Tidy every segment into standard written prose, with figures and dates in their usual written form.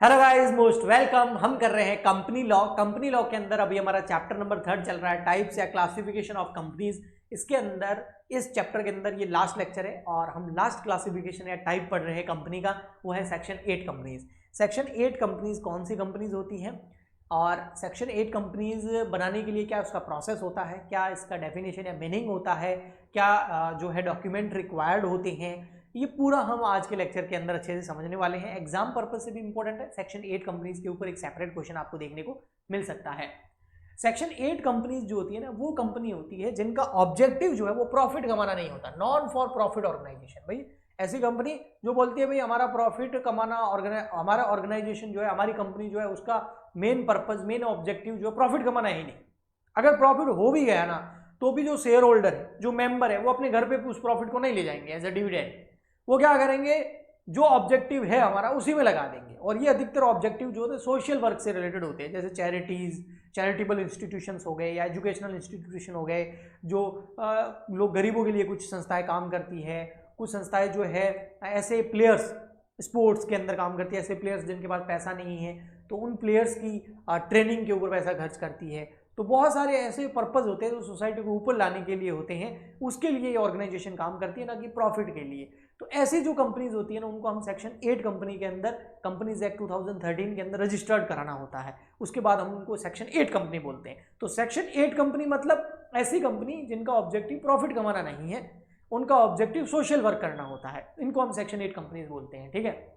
Hello guys, most welcome. हम कर रहे हैं कंपनी लॉ। कंपनी लॉ के अंदर अभी हमारा चैप्टर नंबर 3 चल रहा है, टाइप्स या क्लासिफिकेशन ऑफ कंपनीज। इसके अंदर इस चैप्टर के अंदर ये लास्ट लेक्चर है और हम लास्ट क्लासिफिकेशन या टाइप पढ़ रहे हैं कंपनी का, वो है सेक्शन 8 कंपनीज। सेक्शन 8 कंपनीज कौन सी कंपनीज होती हैं और सेक्शन 8 कंपनीज बनाने के लिए क्या उसका प्रोसेस होता है, क्या इसका डेफिनेशन या मीनिंग होता है, क्या जो है डॉक्यूमेंट रिक्वायर्ड होते हैं, ये पूरा हम आज के लेक्चर के अंदर अच्छे से समझने वाले हैं। एग्जाम पर्पज से भी इंपॉर्टेंट है। सेक्शन 8 कंपनीज के ऊपर एक सेपरेट क्वेश्चन आपको देखने को मिल सकता है। सेक्शन 8 कंपनीज जो होती है ना, वो कंपनी होती है जिनका ऑब्जेक्टिव जो है वो प्रॉफिट कमाना नहीं होता, नॉन फॉर प्रॉफिट ऑर्गेनाइजेशन। भाई ऐसी कंपनी जो बोलती है भाई हमारा प्रॉफिट कमाना, हमारा ऑर्गेनाइजेशन जो है, हमारी कंपनी जो है, उसका मेन पर्पज, मेन ऑब्जेक्टिव जो है प्रॉफिट कमाना ही नहीं। अगर प्रॉफिट हो भी गया ना तो भी जो शेयर होल्डर है, जो मेंबर है, वो अपने घर पे उस प्रॉफिट को नहीं ले जाएंगे एज अ डिविडेंड। वो क्या करेंगे, जो ऑब्जेक्टिव है हमारा उसी में लगा देंगे। और ये अधिकतर ऑब्जेक्टिव जो होते हैं सोशल वर्क से रिलेटेड होते हैं, जैसे चैरिटीज, चैरिटेबल इंस्टीट्यूशंस हो गए या एजुकेशनल इंस्टीट्यूशन हो गए, जो लोग गरीबों के लिए कुछ संस्थाएं काम करती है। कुछ संस्थाएं जो है ऐसे प्लेयर्स, स्पोर्ट्स के अंदर काम करती है, ऐसे प्लेयर्स जिनके पास पैसा नहीं है तो उन प्लेयर्स की ट्रेनिंग के ऊपर पैसा खर्च करती है। तो बहुत सारे ऐसे पर्पज होते हैं जो सोसाइटी को ऊपर लाने के लिए होते हैं, उसके लिए ये ऑर्गेनाइजेशन काम करती है, ना कि प्रॉफिट के लिए। तो ऐसी जो कंपनीज होती है ना, उनको हम सेक्शन 8 कंपनी के अंदर, कंपनीज एक्ट 2013 के अंदर रजिस्टर्ड कराना होता है। उसके बाद हम उनको सेक्शन 8 कंपनी बोलते हैं। तो सेक्शन 8 कंपनी मतलब ऐसी कंपनी जिनका ऑब्जेक्टिव प्रॉफिट कमाना नहीं है, उनका ऑब्जेक्टिव सोशल वर्क करना होता है, इनको हम सेक्शन 8 कंपनीज बोलते हैं। ठीक है।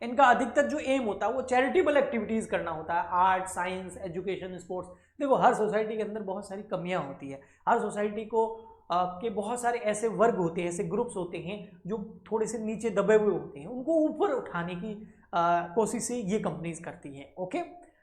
इनका अधिकतर जो एम होता है वो चैरिटेबल एक्टिविटीज करना होता है, आर्ट, साइंस, एजुकेशन, स्पोर्ट्स। देखो हर सोसाइटी के अंदर बहुत सारी कमियां होती है। हर सोसाइटी को के बहुत सारे ऐसे वर्ग होते हैं, ऐसे ग्रुप्स होते हैं जो थोड़े से नीचे दबे हुए होते हैं, उनको ऊपर उठाने की कोशिश से ये कंपनीज करती हैं। ओके,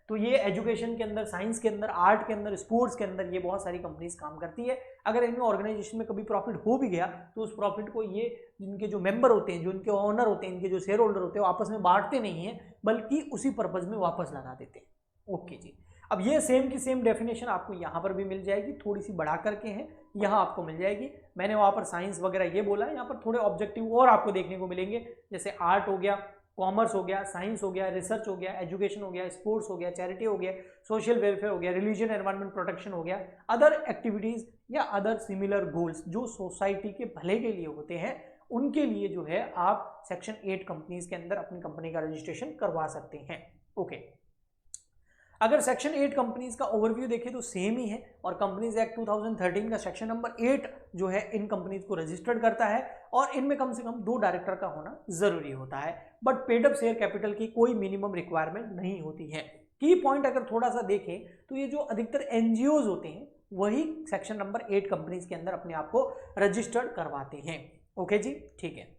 तो ये एजुकेशन के अंदर, साइंस के अंदर, आर्ट के अंदर, स्पोर्ट्स के अंदर ये बहुत सारी कंपनीज काम करती है। अगर इनमें ऑर्गेनाइजेशन में कभी प्रॉफिट हो भी गया तो उस प्रॉफिट को ये जिनके जो मेंबर होते हैं, जो इनके ओनर होते हैं, इनके जो शेयर होल्डर होते हैं, वो आपस में बांटते नहीं हैं, बल्कि उसी पर्पज में वापस लगा देते हैं। ओके जी। अब ये सेम की सेम डेफिनेशन आपको यहाँ पर भी मिल जाएगी, थोड़ी सी बढ़ा करके है, यहाँ आपको मिल जाएगी। मैंने वहाँ पर साइंस वगैरह ये बोला है, यहाँ पर थोड़े ऑब्जेक्टिव और आपको देखने को मिलेंगे, जैसे आर्ट हो गया, कॉमर्स हो गया, साइंस हो गया, रिसर्च हो गया, एजुकेशन हो गया, स्पोर्ट्स हो गया, चैरिटी हो गया, सोशल वेलफेयर हो गया, रिलीजन एनवायरमेंट प्रोटेक्शन हो गया, अदर एक्टिविटीज या अदर सिमिलर गोल्स जो सोसाइटी के भले के लिए होते हैं, उनके लिए जो है आप सेक्शन 8 कंपनीज के अंदर अपनी कंपनी का रजिस्ट्रेशन करवा सकते हैं। ओके, अगर सेक्शन 8 कंपनीज का ओवरव्यू देखें तो सेम ही है, और कंपनीज एक्ट 2013 का सेक्शन नंबर 8 जो है इन कंपनीज को रजिस्टर्ड करता है, और इनमें कम से कम 2 डायरेक्टर का होना जरूरी होता है। But paid up share capital की कोई मिनिमम रिक्वायरमेंट नहीं होती है। की पॉइंट अगर थोड़ा सा देखें तो ये जो अधिकतर एनजीओ होते हैं वही सेक्शन नंबर 8 कंपनीज के अंदर अपने आप को रजिस्टर्ड करवाते हैं। ओके जी, ठीक है।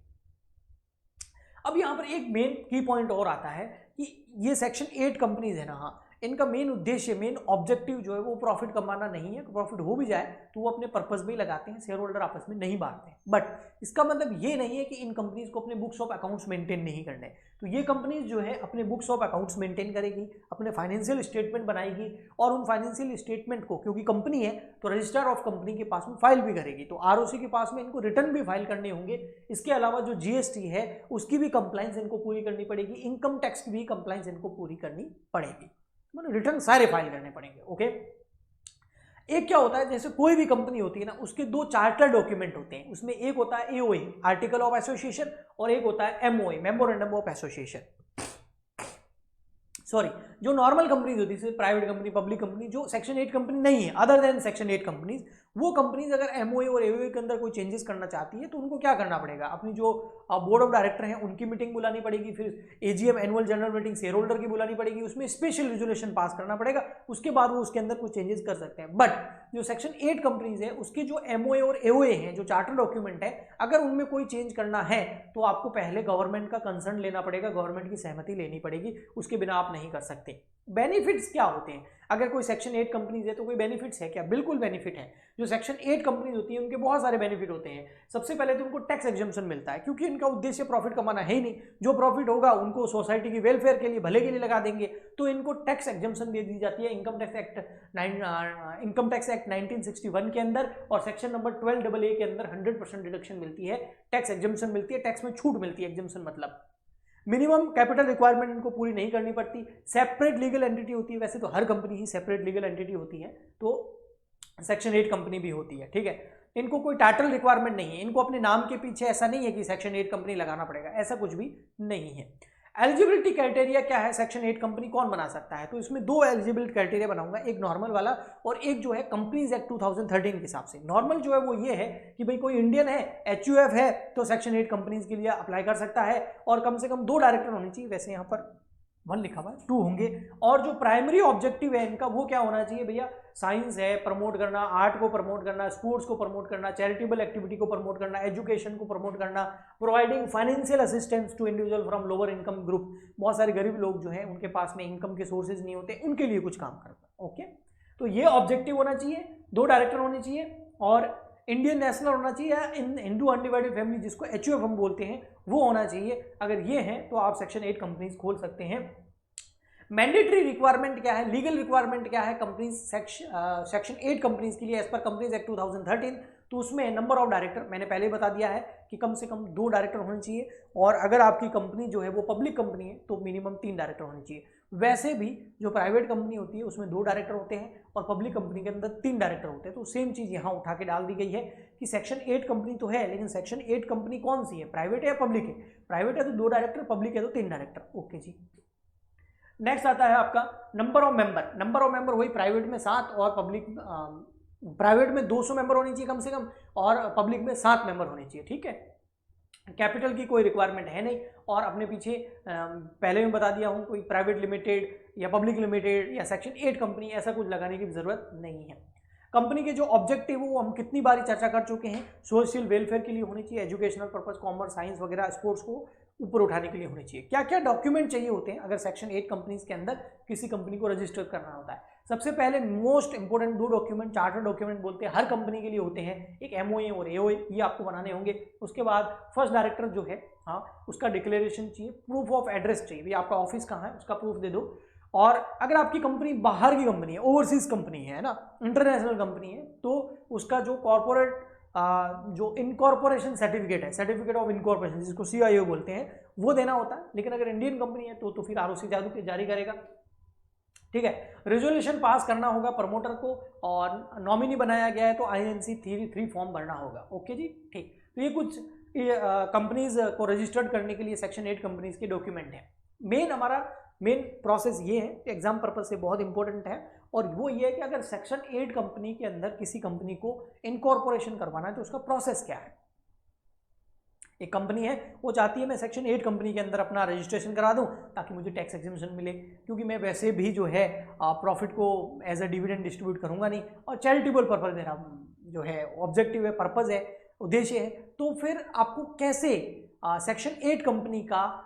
अब यहां पर एक मेन की पॉइंट और आता है कि ये सेक्शन 8 कंपनीज है ना, हाँ, इनका मेन उद्देश्य, मेन ऑब्जेक्टिव जो है वो प्रॉफिट कमाना नहीं है। प्रॉफिट हो भी जाए तो वो अपने पर्पस में ही लगाते हैं, शेयर होल्डर आपस में नहीं बांटते हैं। बट इसका मतलब ये नहीं है कि इन कंपनीज को अपने बुक्स ऑफ अकाउंट्स मेंटेन नहीं करने। तो ये कंपनीज जो है अपने बुक्स ऑफ अकाउंट्स मेंटेन करेगी, अपने फाइनेंशियल स्टेटमेंट बनाएगी, और उन फाइनेंशियल स्टेटमेंट को, क्योंकि कंपनी है तो रजिस्ट्रार ऑफ कंपनी के पास में फाइल भी करेगी, तो आरओसी के पास में इनको रिटर्न भी फाइल करने होंगे। इसके अलावा जो जीएसटी है उसकी भी कंप्लाइंस इनको पूरी करनी पड़ेगी, इनकम टैक्स की भी कंप्लाइंस इनको पूरी करनी पड़ेगी, मतलब रिटर्न सारे फाइल करने पड़ेंगे। ओके, एक क्या होता है, जैसे कोई भी कंपनी होती है ना, उसके 2 चार्टर डॉक्यूमेंट होते हैं। उसमें एक होता है एओए, आर्टिकल ऑफ एसोसिएशन, और एक होता है MOA, memorandum of association. Sorry, जो नॉर्मल कंपनीज होती है, प्राइवेट कंपनी, पब्लिक कंपनी, जो सेक्शन 8 कंपनी नहीं है, अदर देन सेक्शन 8 कंपनीज, वो कंपनीज अगर एमओए और एओए के अंदर कोई चेंजेस करना चाहती है तो उनको क्या करना पड़ेगा, अपनी जो बोर्ड ऑफ डायरेक्टर हैं उनकी मीटिंग बुलानी पड़ेगी, फिर AGM, annual general meeting share holder की बुलानी पड़ेगी, उसमें स्पेशल रेजोल्यूशन पास करना पड़ेगा, उसके बाद वो उसके अंदर कुछ चेंजेस कर सकते हैं। बट जो सेक्शन 8 कंपनीज है उसके जो एमओए और एओए हैं, जो चार्टर डॉक्यूमेंट है, अगर उनमें कोई चेंज करना है तो आपको पहले गवर्नमेंट का कंसर्न लेना पड़ेगा, गवर्नमेंट की सहमति लेनी पड़ेगी, उसके बिना आप नहीं कर सकते। बेनिफिट्स क्या होते हैं, अगर कोई सेक्शन 8 कंपनीज है तो कोई बेनिफिट्स है क्या? बिल्कुल बेनिफिट है। जो सेक्शन 8 कंपनीज होती है उनके बहुत सारे बेनिफिट होते हैं। सबसे पहले तो उनको टैक्स एग्जम्पशन मिलता है, क्योंकि इनका उद्देश्य प्रॉफिट कमाना है ही नहीं। जो प्रॉफिट होगा उनको सोसाइटी की वेलफेयर के लिए, भले के लिए लगा देंगे, तो इनको टैक्स एग्जम्पशन दे दी जाती है इनकम टैक्स एक्ट 1961 के अंदर, और सेक्शन नंबर 12AA के अंदर 100% डिडक्शन मिलती है, टैक्स एग्जम्पशन मिलती है, टैक्स में छूट मिलती है। एग्जम्पशन मतलब मिनिमम कैपिटल रिक्वायरमेंट इनको पूरी नहीं करनी पड़ती, सेपरेट लीगल एंटिटी होती है, वैसे तो हर कंपनी ही सेपरेट लीगल एंटिटी होती है, तो सेक्शन 8 कंपनी भी होती है, ठीक है। इनको कोई टाइटल रिक्वायरमेंट नहीं है, इनको अपने नाम के पीछे ऐसा नहीं है कि सेक्शन 8 कंपनी लगाना पड़ेगा, ऐसा कुछ भी नहीं है। एलिजिबिलिटी क्राइटेरिया क्या है, सेक्शन 8 कंपनी कौन बना सकता है, तो इसमें दो एलिजिबिलिटी क्राइटेरिया बनाऊंगा, एक नॉर्मल वाला और एक जो है कंपनीज एक्ट 2013 के हिसाब से। नॉर्मल जो है वो ये है कि भाई कोई इंडियन है, HUF है, तो सेक्शन 8 कंपनीज के लिए अप्लाई कर सकता है और कम से कम 2 डायरेक्टर होने चाहिए, वैसे यहाँ पर 1 लिखा हुआ है, 2 होंगे। और जो प्राइमरी ऑब्जेक्टिव है इनका वो क्या होना चाहिए भैया, साइंस है प्रमोट करना, आर्ट को प्रमोट करना, स्पोर्ट्स को प्रमोट करना, चैरिटेबल एक्टिविटी को प्रमोट करना, एजुकेशन को प्रमोट करना, providing financial assistance to individual from lower income group, बहुत सारे गरीब लोग जो हैं उनके पास में इनकम के सोर्सेज नहीं होते, उनके लिए कुछ काम करना। ओके, तो ये ऑब्जेक्टिव होना चाहिए, 2 डायरेक्टर होने चाहिए और इंडियन नेशनल होना चाहिए या हिंदू अनडिवाइडेड फैमिली जिसको HUF हम बोलते हैं वो होना चाहिए। अगर ये है तो आप सेक्शन 8 कंपनीज खोल सकते हैं। मैंडेटरी रिक्वायरमेंट क्या है, लीगल रिक्वायरमेंट क्या है कंपनीज सेक्शन 8 कंपनीज के लिए एज पर कंपनीज एक्ट 2013, तो उसमें नंबर ऑफ डायरेक्टर मैंने पहले ही बता दिया है कि कम से कम 2 डायरेक्टर होने चाहिए और अगर आपकी कंपनी जो है वो पब्लिक कंपनी है तो मिनिमम 3 डायरेक्टर होने चाहिए। वैसे भी जो प्राइवेट कंपनी होती है उसमें 2 डायरेक्टर होते हैं और पब्लिक कंपनी के अंदर 3 डायरेक्टर होते हैं, तो सेम चीज़ यहाँ उठा के डाल दी गई है कि सेक्शन 8 कंपनी तो है लेकिन सेक्शन 8 कंपनी कौन सी है, प्राइवेट है या पब्लिक है, प्राइवेट है तो 2 डायरेक्टर, पब्लिक है तो 3 डायरेक्टर। ओके जी, नेक्स्ट आता है आपका number of member. Number of member वही प्राइवेट में 7 और पब्लिक प्राइवेट में 200 मेंबर होनी चाहिए कम से कम और पब्लिक में 7 मेंबर होने चाहिए, ठीक है। कैपिटल की कोई रिक्वायरमेंट है नहीं और अपने पीछे पहले भी बता दिया हूँ कोई प्राइवेट लिमिटेड या पब्लिक लिमिटेड या सेक्शन 8 कंपनी ऐसा कुछ लगाने की जरूरत नहीं है। कंपनी के जो ऑब्जेक्टिव वो हम कितनी बारी चर्चा कर चुके हैं, सोशल वेलफेयर के लिए होनी चाहिए, एजुकेशनल पर्पस, कॉमर्स, साइंस वगैरह, स्पोर्ट्स को ऊपर उठाने के लिए होने चाहिए। क्या क्या डॉक्यूमेंट चाहिए होते हैं अगर सेक्शन 8 कंपनीज के अंदर किसी कंपनी को रजिस्टर करना होता है। सबसे पहले most important 2 document charter document बोलते हैं, हर कंपनी के लिए होते हैं, एक MOA और AOA, ये आपको बनाने होंगे। उसके बाद फर्स्ट डायरेक्टर जो है उसका डिक्लेरेशन चाहिए, प्रूफ ऑफ एड्रेस चाहिए, भाई आपका ऑफिस कहाँ है उसका प्रूफ दे दो। और अगर आपकी कंपनी बाहर की कंपनी है, ओवरसीज कंपनी है ना, इंटरनेशनल कंपनी है, तो उसका जो कॉर्पोरेट जो इनकॉर्पोरेशन सर्टिफिकेट है, सर्टिफिकेट ऑफ इनकॉर्पोरेशन जिसको CIO बोलते हैं, वो देना होता है। लेकिन अगर इंडियन कंपनी है तो फिर ROC जारी करेगा, ठीक है। रेजोल्यूशन पास करना होगा प्रमोटर को और नॉमिनी बनाया गया है तो INC 3 फॉर्म भरना होगा। ओके जी, ठीक। तो ये कुछ कंपनीज को रजिस्टर्ड करने के लिए सेक्शन 8 कंपनीज के डॉक्यूमेंट है। हमारा मेन प्रोसेस ये है, एग्जाम पर्पज से बहुत इंपॉर्टेंट है और वो ये है कि अगर सेक्शन 8 कंपनी के अंदर किसी कंपनी को इनकॉर्पोरेशन करवाना है तो उसका प्रोसेस क्या है। एक कंपनी है वो चाहती है मैं सेक्शन 8 कंपनी के अंदर अपना रजिस्ट्रेशन करा दूं ताकि मुझे टैक्स एग्जेम्पशन मिले, क्योंकि मैं वैसे भी जो है प्रॉफिट को एज अ डिविडेंड डिस्ट्रीब्यूट करूंगा नहीं और चैरिटेबल पर्पज मेरा जो है ऑब्जेक्टिव है, पर्पज है, उद्देश्य है। तो फिर आपको कैसे सेक्शन 8 कंपनी का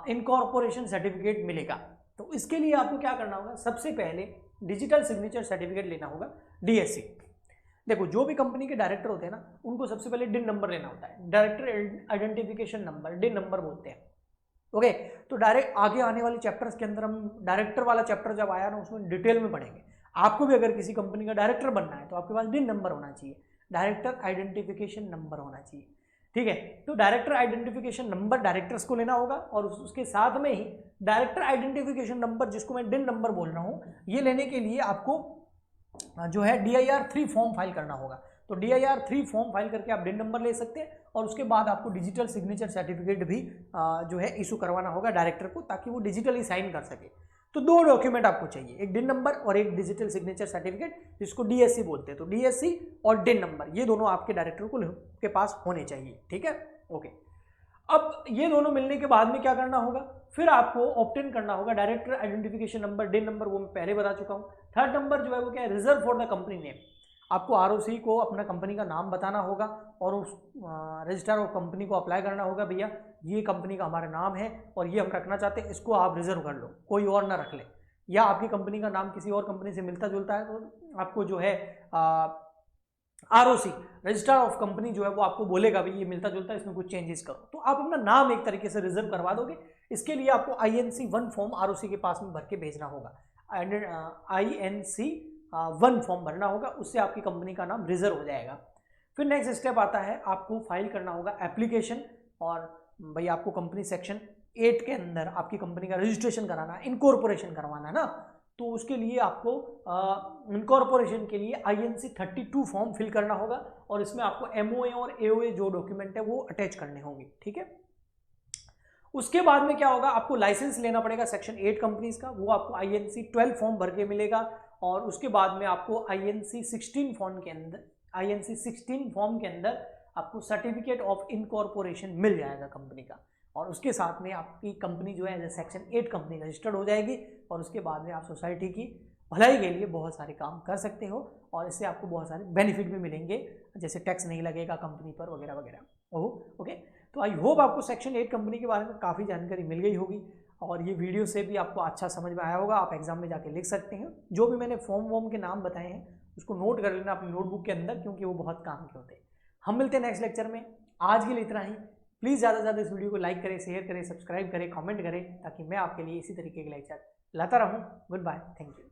इनकॉर्पोरेशन सर्टिफिकेट मिलेगा, तो इसके लिए आपको क्या करना होगा, सबसे पहले डिजिटल सिग्नेचर सर्टिफिकेट लेना होगा, DSC। देखो जो भी कंपनी के डायरेक्टर होते हैं ना उनको सबसे पहले DIN नंबर लेना होता है, director identification number, DIN number बोलते हैं। ओके, तो डायरेक्ट आगे आने वाले चैप्टर्स के अंदर हम डायरेक्टर वाला चैप्टर जब आया ना उसमें डिटेल में पढ़ेंगे। आपको भी अगर किसी कंपनी का डायरेक्टर बनना है तो आपके पास DIN नंबर होना चाहिए, डायरेक्टर आइडेंटिफिकेशन नंबर होना चाहिए, ठीक है। तो डायरेक्टर आइडेंटिफिकेशन नंबर डायरेक्टर्स को लेना होगा और उसके साथ में ही डायरेक्टर आइडेंटिफिकेशन नंबर जिसको मैं DIN नंबर बोल रहा हूँ, ये लेने के लिए आपको जो है DIR 3 फॉर्म फाइल करना होगा। तो DIR 3 फॉर्म फाइल करके आप DIN नंबर ले सकते हैं और उसके बाद आपको डिजिटल सिग्नेचर सर्टिफिकेट भी जो है इशू करवाना होगा डायरेक्टर को, ताकि वो डिजिटली साइन कर सके। तो 2 डॉक्यूमेंट आपको चाहिए, एक DIN नंबर और एक डिजिटल सिग्नेचर सर्टिफिकेट जिसको DSC बोलते हैं। तो DSC और DIN नंबर ये दोनों आपके डायरेक्टर को के पास होने चाहिए, ठीक है। ओके, अब ये दोनों मिलने के बाद में क्या करना होगा, फिर आपको ऑब्टेन करना होगा director identification number, DIN number, वो मैं पहले बता चुका हूँ। थर्ड नंबर जो है वो क्या है, reserve for the company name. आपको ROC को अपना कंपनी का नाम बताना होगा और उस रजिस्ट्रार ऑफ कंपनी को अप्लाई करना होगा, भैया ये कंपनी का हमारा नाम है और ये हम रखना चाहते हैं, इसको आप रिजर्व कर लो, कोई और ना रख ले। या आपकी कंपनी का नाम किसी और कंपनी से मिलता जुलता है तो आपको जो है ROC रजिस्ट्रार ऑफ कंपनी जो है वो आपको बोलेगा भाई ये मिलता जुलता है, इसमें कुछ चेंजेस करो, तो आप अपना नाम एक तरीके से रिजर्व करवा दोगे। इसके लिए आपको INC 1 फॉर्म ROC के पास में भर के भेजना होगा, INC 1 फॉर्म भरना होगा, उससे आपकी कंपनी का नाम रिजर्व हो जाएगा। फिर नेक्स्ट स्टेप आता है, आपको फाइल करना होगा एप्लीकेशन, और भाई आपको कंपनी सेक्शन 8 के अंदर आपकी कंपनी का रजिस्ट्रेशन कराना, इनकॉर्पोरेशन करवाना ना, तो उसके लिए आपको इनकॉर्पोरेशन के लिए INC 32 फॉर्म फिल करना होगा और इसमें आपको MOA और AOA जो डॉक्यूमेंट है वो अटैच करने होंगे, ठीक है। उसके बाद में क्या होगा, आपको लाइसेंस लेना पड़ेगा सेक्शन 8 कंपनीज का, वो आपको INC 12 फॉर्म भर के मिलेगा और उसके बाद में आपको INC 16 फॉर्म के अंदर आपको सर्टिफिकेट ऑफ इनकॉर्पोरेशन मिल जाएगा कंपनी का, और उसके साथ में आपकी कंपनी जो है सेक्शन 8 कंपनी रजिस्टर्ड हो जाएगी और उसके बाद में आप सोसाइटी की भलाई के लिए बहुत सारे काम कर सकते हो और इससे आपको बहुत सारे बेनिफिट भी मिलेंगे, जैसे टैक्स नहीं लगेगा कंपनी पर वगैरह वगैरह। ओके, तो आई होप आपको सेक्शन 8 कंपनी के बारे में काफ़ी जानकारी मिल गई होगी और ये वीडियो से भी आपको अच्छा समझ में आया होगा, आप एग्जाम में जाके लिख सकते हैं। जो भी मैंने फॉर्म वॉर्म के नाम बताए हैं उसको नोट कर लेना अपनी नोटबुक के अंदर, क्योंकि वो बहुत काम के होते हैं। हम मिलते हैं नेक्स्ट लेक्चर में, आज के लिए इतना ही। प्लीज़ ज़्यादा से ज़्यादा इस वीडियो को लाइक करें, शेयर करें, सब्सक्राइब करें, कमेंट करें, ताकि मैं आपके लिए इसी तरीके के लेक्चर लाता रहूँ। Goodbye, thank you.